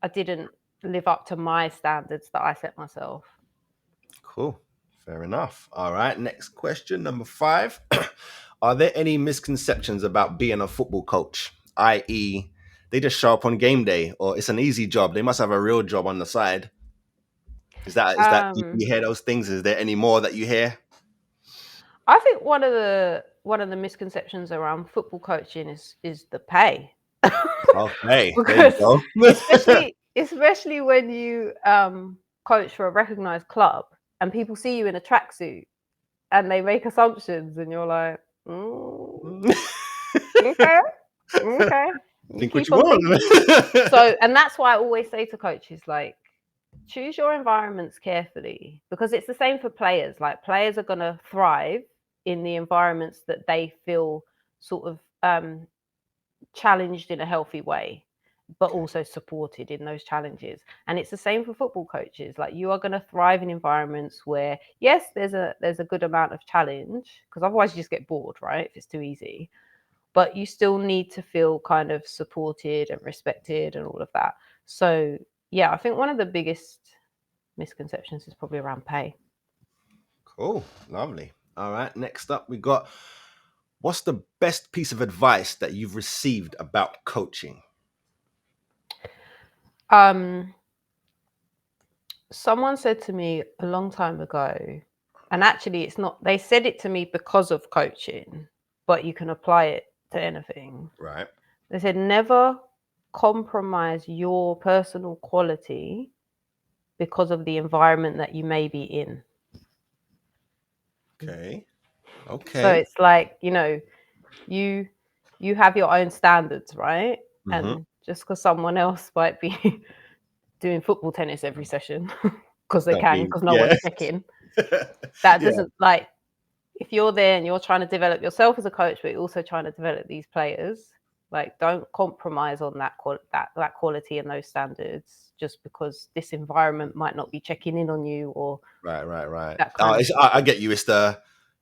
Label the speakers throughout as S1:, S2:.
S1: I didn't live up to my standards that I set myself.
S2: Cool. Fair enough. All right. Next question, number 5. Are there any misconceptions about being a football coach? I.e., they just show up on game day, or it's an easy job. They must have a real job on the side. Is that
S1: Um,
S2: you hear those things? Is there any more that you hear?
S1: I think one of the misconceptions around football coaching is the pay.
S2: Okay, there you
S1: Because
S2: go.
S1: especially when you coach for a recognized club and people see you in a tracksuit and they make assumptions and you're like, okay, okay, you
S2: Think what
S1: keep
S2: you
S1: on thinking.
S2: want.
S1: So, and that's why I always say to coaches, like, choose your environments carefully, because it's the same for players. Like, players are going to thrive in the environments that they feel sort of challenged in a healthy way, but also supported in those challenges. And it's the same for football coaches. Like, you are going to thrive in environments where, yes, there's a good amount of challenge, because otherwise you just get bored, right, if it's too easy. But you still need to feel kind of supported and respected and all of that. So yeah, I think one of the biggest misconceptions is probably around pay.
S2: Cool, lovely. All right, next up we got, what's the best piece of advice that you've received about coaching?
S1: um Someone said to me a long time ago, and actually it's not, they said it to me because of coaching, but you can apply it to anything.
S2: Right.
S1: They said, never compromise your personal quality because of the environment that you may be in.
S2: Okay.
S1: So
S2: Okay.
S1: it's like, you you have your own standards, right?
S2: Mm-hmm.
S1: And just because someone else might be doing football tennis every session because they
S2: Don't
S1: can,
S2: be,
S1: because no
S2: yeah.
S1: one's checking, that
S2: Yeah.
S1: doesn't, like, if you're there and you're trying to develop yourself as a coach, but you're also trying to develop these players, like, don't compromise on that quality and those standards just because this environment might not be checking in on you, or
S2: Right.
S1: that kind of
S2: I get you. It's the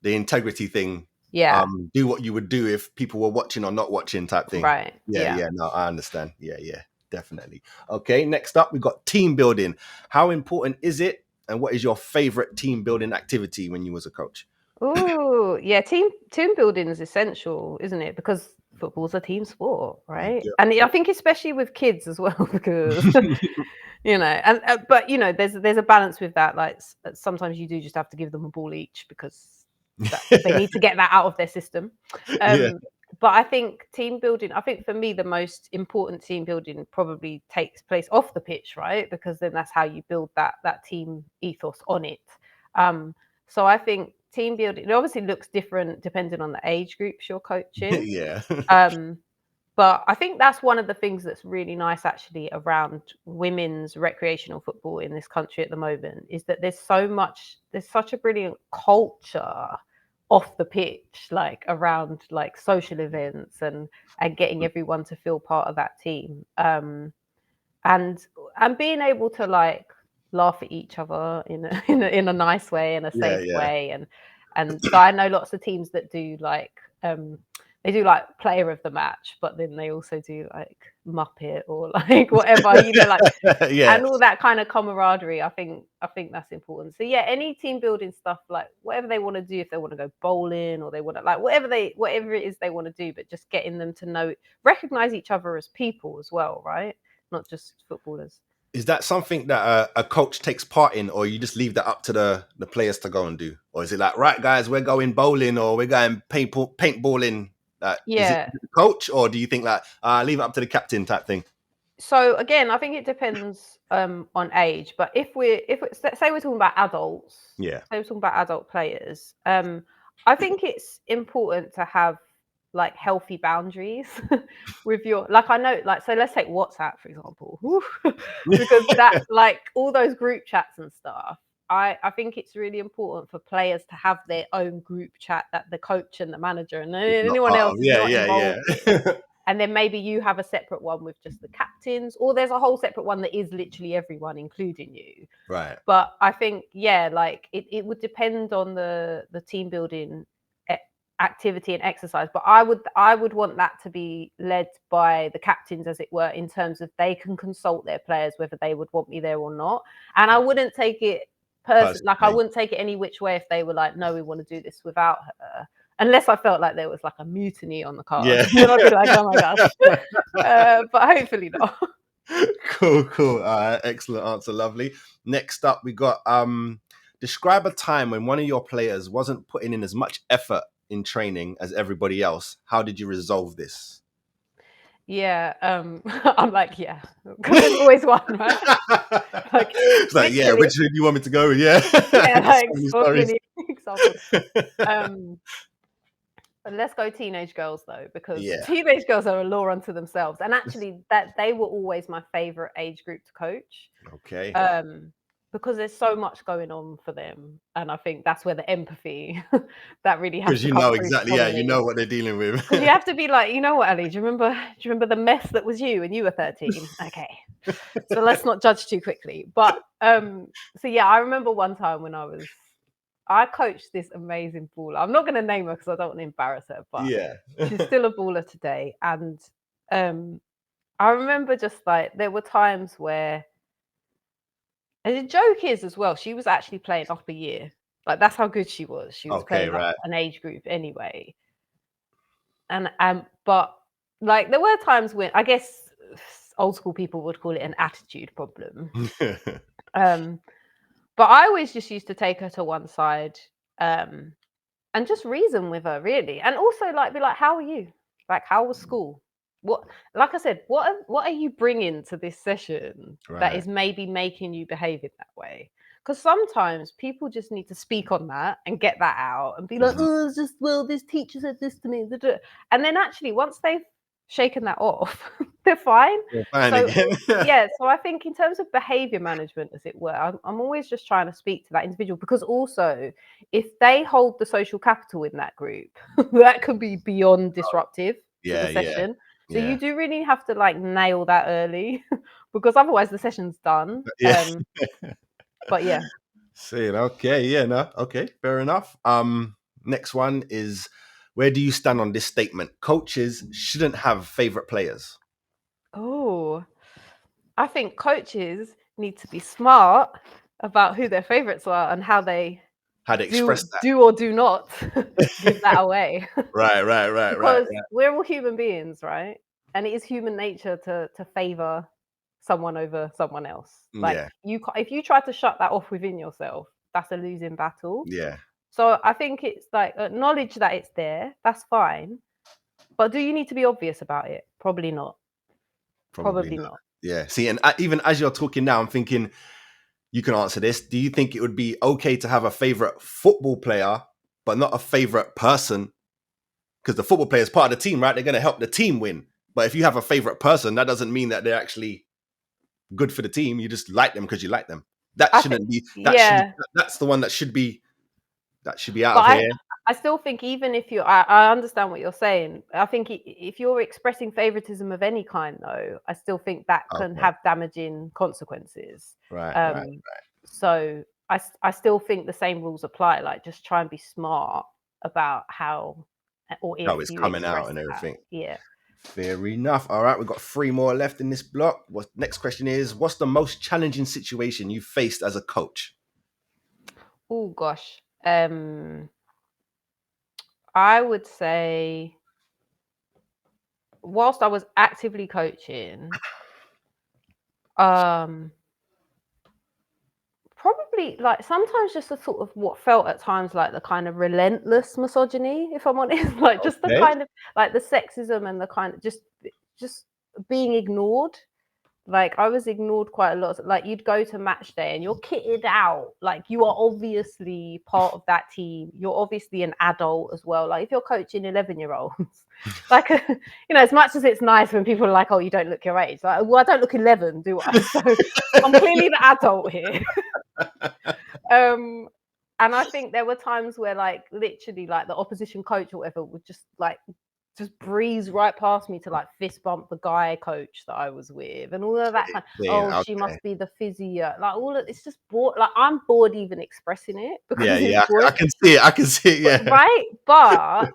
S2: integrity thing.
S1: yeah,
S2: Do what you would do if people were watching or not watching, type thing.
S1: right,
S2: Yeah,
S1: yeah.
S2: yeah. No, I understand. Yeah, definitely. Okay, next up we got team building. How important is it, and what is your favorite team building activity when you was a coach?
S1: Oh, yeah, team building is essential, isn't it? Because football's a team sport, right?
S2: Yep.
S1: And I think especially with kids as well, because and but there's a balance with that. Like, sometimes you do just have to give them a ball each because that they need to get that out of their system.
S2: Yeah.
S1: But I think team building, I think for me, the most important team building probably takes place off the pitch, right? Because then that's how you build that team ethos on it. Um, so I think team building, it obviously looks different depending on the age groups you're coaching.
S2: Yeah.
S1: Um, but I think that's one of the things that's really nice actually around women's recreational football in this country at the moment, is that there's such a brilliant culture off the pitch, like around like social events and getting everyone to feel part of that team. And being able to like laugh at each other in a in a nice way, in a
S2: Yeah,
S1: safe
S2: yeah.
S1: way. And so I know lots of teams that do like they do like player of the match, but then they also do like Muppet or like whatever, like,
S2: Yeah.
S1: and all that kind of camaraderie. I think that's important. So yeah, any team building stuff, like whatever they want to do, if they want to go bowling or they want to like whatever it is they want to do, but just getting them to recognize each other as people as well, right? Not just footballers.
S2: Is that something that a coach takes part in, or you just leave that up to the players to go and do? Or is it like, right, guys, we're going bowling or we're going paintballing? Is it
S1: Yeah.
S2: the coach, or do you think that leave it up to the captain type thing?
S1: So again, I think it depends on age. But say we're talking about adults,
S2: Yeah.
S1: say we're talking about adult players, I think it's important to have like healthy boundaries with your, like, I know, like, so let's take WhatsApp for example. Because that, like, all those group chats and stuff, I think it's really important for players to have their own group chat that the coach and the manager and
S2: It's not
S1: anyone
S2: part
S1: else
S2: of.
S1: is
S2: Yeah,
S1: not
S2: yeah,
S1: involved in.
S2: yeah.
S1: And then maybe you have a separate one with just the captains, or there's a whole separate one that is literally everyone, including you.
S2: Right.
S1: But I think, yeah, like it would depend on the team building activity and exercise, but I would want that to be led by the captains, as it were, in terms of they can consult their players whether they would want me there or not. And I wouldn't take it like I wouldn't take it any which way if they were like, no, we want to do this without her, unless I felt like there was like a mutiny on the cards.
S2: Yeah.
S1: Then I'd be like, oh my gosh. But hopefully not.
S2: Cool. Excellent answer, lovely. Next up, we got describe a time when one of your players wasn't putting in as much effort in training as everybody else. How did you resolve this?
S1: Yeah, I'm like, yeah, because there's always one, right? Like,
S2: it's like, yeah, which do you want me to go with? Yeah,
S1: yeah, like,
S2: so
S1: many examples. But let's go teenage girls though, because teenage girls are a law unto themselves, and actually, that they were always my favorite age group to coach.
S2: Okay.
S1: Because there's so much going on for them, and I think that's where the empathy that really has to
S2: you
S1: come
S2: know
S1: through
S2: exactly, you know what they're dealing with.
S1: Because you have to be like, you know what, Ali? Do you remember the mess that was you when you were 13? Okay, so let's not judge too quickly. But so yeah, I remember one time when I coached this amazing baller. I'm not going to name her because I don't want to embarrass her, but she's still a baller today. And I remember just like there were times where. And the joke is as well, she was actually playing up a year. Like that's how good she was. She was playing up an age group anyway. And but like there were times when I guess old school people would call it an attitude problem. But I always just used to take her to one side and just reason with her really. And also like be like, how are you? Like how was school? What, like I said, what are you bringing to this session that is maybe making you behave in that way? Because sometimes people just need to speak on that and get that out and be like, oh, it's just, well, this teacher said this to me. And then actually, once they've shaken that off, they're fine. So, yeah, so I think in terms of behavior management, as it were, I'm always just trying to speak to that individual, because also if they hold the social capital in that group, that could be beyond disruptive to the session. So you do really have to like nail that early, because otherwise the session's done. But yeah.
S2: Okay, fair enough. Next one is, where do you stand on this statement? Coaches shouldn't have favorite players.
S1: Oh, I think coaches need to be smart about who their favorites are and how they
S2: express that.
S1: Do or do not give that away.
S2: Right.
S1: Because we're all human beings, right? And it is human nature to favor someone over someone else. Like if you try to shut that off within yourself, that's a losing battle.
S2: Yeah.
S1: So I think it's like acknowledge that it's there. That's fine. But do you need to be obvious about it? Probably not. Probably not.
S2: Yeah. See, and even as you're talking now, I'm thinking you can answer this. Do you think it would be okay to have a favorite football player, but not a favorite person? Because the football player is part of the team, right? They're going to help the team win. But if you have a favorite person, that doesn't mean that they're actually good for the team. You just like them because you like them. That shouldn't be. That's the one that should be. That should be out of here.
S1: I still think even if I understand what you're saying. I think if you're expressing favoritism of any kind, though, I still think that can have damaging consequences.
S2: Right.
S1: So I still think the same rules apply. Like just try and be smart about how or if
S2: it's coming out and everything.
S1: Yeah.
S2: Fair enough. All right, we've got 3 more left in this block. Next question is, what's the most challenging situation you faced as a coach?
S1: Oh gosh. I would say whilst I was actively coaching, probably like sometimes just a sort of what felt at times like the kind of relentless misogyny, if I'm honest, like just the kind of like the sexism and the kind of just being ignored. Like I was ignored quite a lot. Like you'd go to match day and you're kitted out. Like you are obviously part of that team. You're obviously an adult as well. Like if you're coaching 11-year-olds, like, as much as it's nice when people are like, oh, you don't look your age. Like, well, I don't look 11, do I? So I'm clearly the adult here. And I think there were times where like literally like the opposition coach or whatever would just like just breeze right past me to like fist bump the guy coach that I was with, and all of that kind. Oh,
S2: Yeah,
S1: she
S2: okay.
S1: must be the physio. Like all of it's just bored. Like I'm bored even expressing it because it's
S2: Yeah.
S1: boring.
S2: I can see it. I can see it. Yeah.
S1: Right, but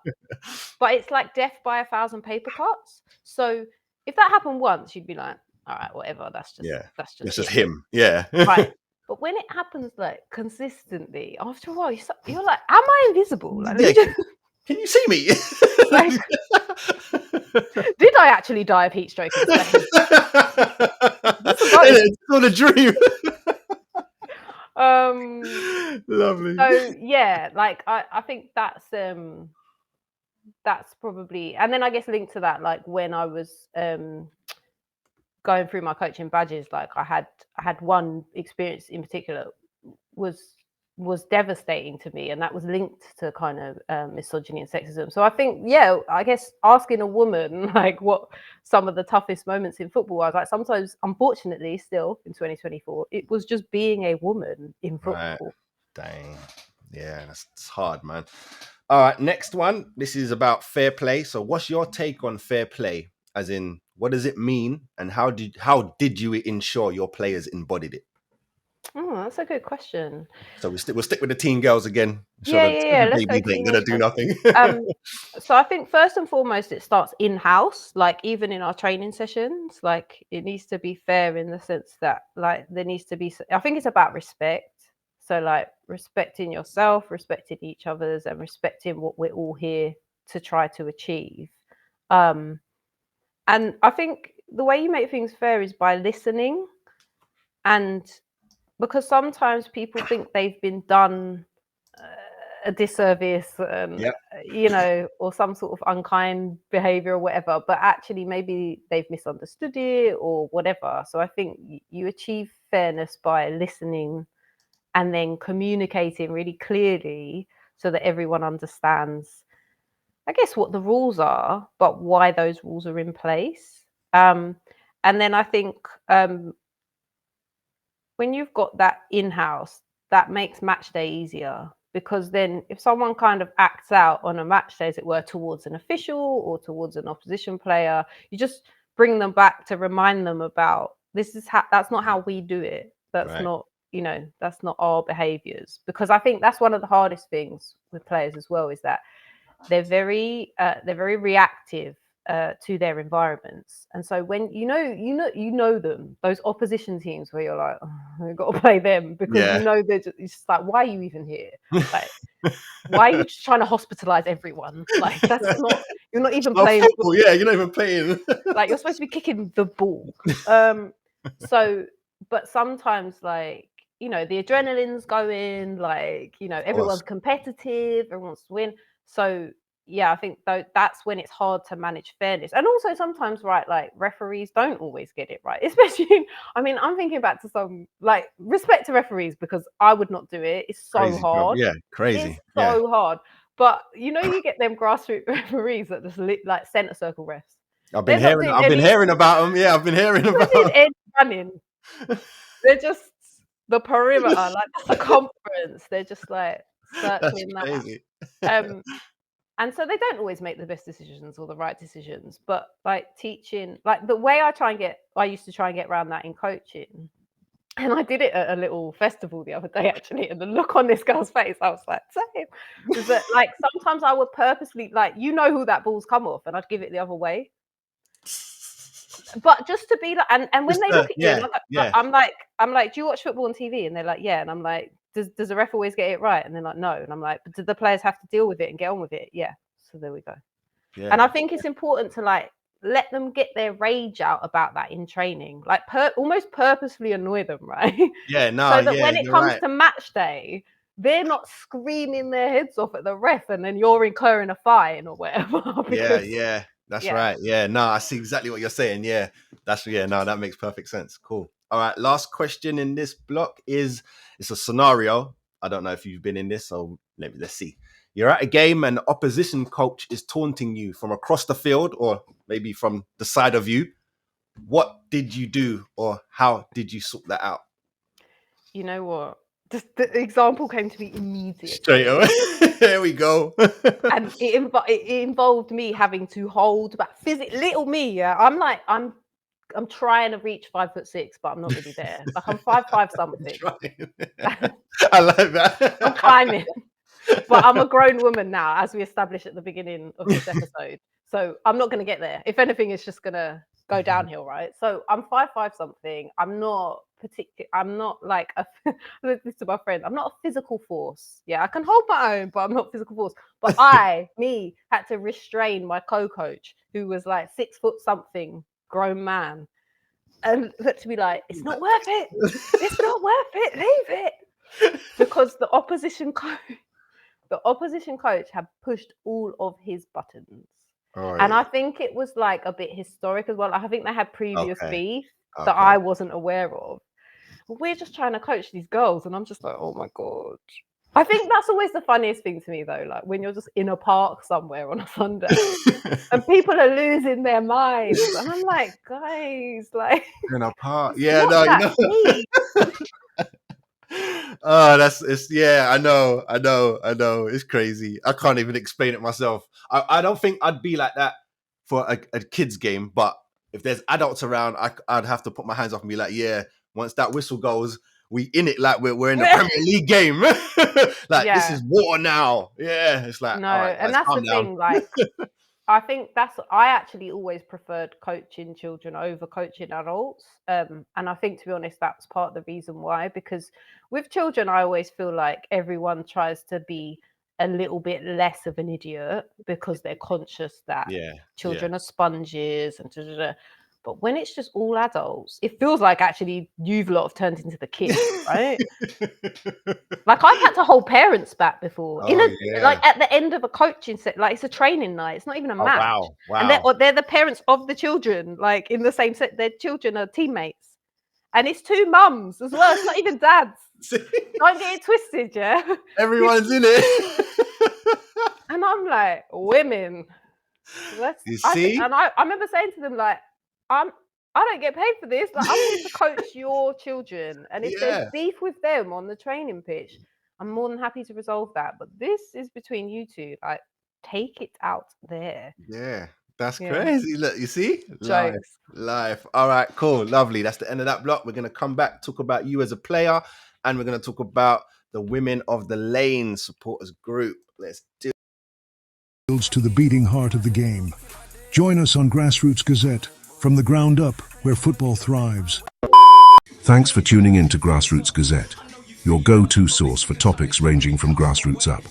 S1: it's like death by 1,000 paper cuts. So if that happened once, you'd be like, all right, whatever. That's just
S2: Yeah. It's just
S1: him.
S2: him. Yeah.
S1: Right. But when it happens like consistently, after a while, you're like, am I invisible? Like, let
S2: Yeah.
S1: me just
S2: Can you see me?
S1: like, did I actually die of heat stroke in Spain? What's the ghost?
S2: It's not a dream. Lovely.
S1: So yeah, like I think that's probably, and then I guess linked to that, like when I was going through my coaching badges, like I had one experience in particular was devastating to me, and that was linked to kind of misogyny and sexism. So I think, yeah, I guess asking a woman like what some of the toughest moments in football are, like sometimes, unfortunately, still in 2024, it was just being a woman in
S2: Right.
S1: football.
S2: Dang. Yeah, it's hard, man. All right, next one. This is about fair play. So what's your take on fair play? As in, what does it mean, and how did you ensure your players embodied it?
S1: Oh, that's a good question.
S2: So we'll stick with the teen girls again. Sure,
S1: Yeah.
S2: the
S1: Let's go
S2: babies ain't gonna
S1: teenage
S2: do
S1: girls.
S2: nothing.
S1: So I think first and foremost, it starts in-house, like even in our training sessions, like it needs to be fair in the sense that like there needs to be, I think it's about respect. So like respecting yourself, respecting each other's, and respecting what we're all here to try to achieve. Um, and I think the way you make things fair is by listening, and because sometimes people think they've been done a disservice,
S2: Yep.
S1: or some sort of unkind behavior or whatever, but actually maybe they've misunderstood it or whatever. So I think you achieve fairness by listening and then communicating really clearly so that everyone understands, I guess, what the rules are, but why those rules are in place. And then I think when you've got that in-house, that makes match day easier, because then if someone kind of acts out on a match day, as it were, towards an official or towards an opposition player, you just bring them back to remind them about this is how, that's not how we do it. That's
S2: Right.
S1: not, that's not our behaviors. Because I think that's one of the hardest things with players as well, is that they're very reactive to their environments, and so when you know them, those opposition teams where you're like, oh, I've got to play them, because
S2: Yeah.
S1: they're just like, why are you even here? Like, why are you just trying to hospitalize everyone? Like, that's not, you're not even
S2: Oh,
S1: playing
S2: football. Yeah, you're not even playing.
S1: like, you're supposed to be kicking the ball. So but sometimes, like, the adrenaline's going, like,
S2: Of
S1: everyone's
S2: course.
S1: competitive, everyone wants to win. So yeah, I think though that's when it's hard to manage fairness. And also sometimes, right, like referees don't always get it right. Especially, I mean, I'm thinking back to some, like, respect to referees, because I would not do it. It's so
S2: Crazy job.
S1: hard.
S2: Yeah,
S1: It's
S2: crazy. Yeah.
S1: so hard. But you get them grassroots referees that just like center circle refs.
S2: I've been
S1: They're not
S2: hearing
S1: doing
S2: I've been
S1: any
S2: hearing about them. Yeah, I've been hearing
S1: they're not
S2: about
S1: doing
S2: 'em.
S1: any running. They're just the perimeter, like the circumference. They're just like
S2: That's
S1: circling that.
S2: crazy.
S1: And so they don't always make the best decisions or the right decisions. But like teaching, like the way I used to try and get around that in coaching. And I did it at a little festival the other day, actually. And the look on this girl's face, I was like, same. Was that like sometimes I would purposely, like, who that ball's come off, and I'd give it the other way. But just to be like, and when
S2: Just
S1: they look at you,
S2: yeah, yeah.
S1: I'm like, do you watch football on TV? And they're like, yeah. And I'm like, does the ref always get it right? And they're like, no. And I'm like, but do the players have to deal with it and get on with it? Yeah. So there we go. And
S2: Yeah.
S1: I think it's important to like let them get their rage out about that in training, like almost purposefully annoy them, right?
S2: Yeah, no,
S1: So that
S2: yeah,
S1: when it
S2: you're
S1: comes
S2: right.
S1: to match day, they're not screaming their heads off at the ref, and then you're incurring a fine or whatever.
S2: Yeah,
S1: Because
S2: yeah. That's
S1: yeah.
S2: right. Yeah, no, I see exactly what you're saying. Yeah. No, that makes perfect sense. Cool. All right, last question in this block is, it's a scenario. I don't know if you've been in this, so let's see. You're at a game and the opposition coach is taunting you from across the field or maybe from the side of you. What did you do, or how did you sort that out?
S1: You know what? Just the example came to me immediately.
S2: Straight away. There we go.
S1: And it involved me having to hold back little me. Yeah, I'm trying to reach 5'6", but I'm not really there. Like I'm 5'5" something.
S2: I like that.
S1: I'm climbing. But I'm a grown woman now, as we established at the beginning of this episode. So I'm not going to get there. If anything, it's just going to go downhill, right? So I'm 5'5" something. I'm not like this to my friend. I'm not a physical force. Yeah, I can hold my own, but I'm not a physical force. But me, had to restrain my co-coach, who was like 6 foot something, grown man, and looked to me like, it's not worth it. It's not worth it. Leave it. Because the opposition coach had pushed all of his buttons. And I think it was like a bit historic as well. I think they had previous beef that I wasn't aware of. We're just trying to coach these girls, and I'm just like, oh my God. I think that's always the funniest thing to me, though, like when you're just in a park somewhere on a Sunday and people are losing their minds. And I'm like, guys, like,
S2: in a park. Yeah, no, you know. I know. It's crazy. I can't even explain it myself. I don't think I'd be like that for a kid's game, but if there's adults around, I'd have to put my hands up and be like, yeah, once that whistle goes, we in it like we're in a Premier League game. This is war now. Yeah, it's like,
S1: no,
S2: all right,
S1: and that's the thing, like I think I actually always preferred coaching children over coaching adults. And I think, to be honest, that's part of the reason why, because with children, I always feel like everyone tries to be a little bit less of an idiot because they're conscious that children are sponges and but when it's just all adults, it feels like actually you've lot have turned into the kids, right? Like I've had to hold parents back before. Like at the end of a coaching set, like it's a training night. It's not even a match.
S2: Wow.
S1: And they're the parents of the children, like in the same set. Their children are teammates. And it's 2 mums as well. It's not even dads. Don't get it twisted, yeah?
S2: Everyone's in it.
S1: And I'm like, women.
S2: You see?
S1: I remember saying to them, like, I don't get paid for this. Like, I'm here to coach your children. And if there's beef with them on the training pitch, I'm more than happy to resolve that. But this is between you two. Like, take it out there.
S2: Yeah. That's crazy. Look, you see?
S1: Jokes.
S2: Life. All right, cool. Lovely. That's the end of that block. We're going to come back, talk about you as a player, and we're going to talk about the Women of the Lane supporters group. Let's do
S3: it. To the beating heart of the game. Join us on Grassroots Gazette, from the ground up, where football thrives.
S4: Thanks for tuning in to Grassroots Gazette, your go-to source for topics ranging from grassroots up.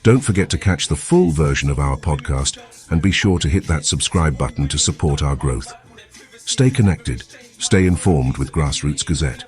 S4: Don't forget to catch the full version of our podcast and be sure to hit that subscribe button to support our growth. Stay connected, stay informed with Grassroots Gazette.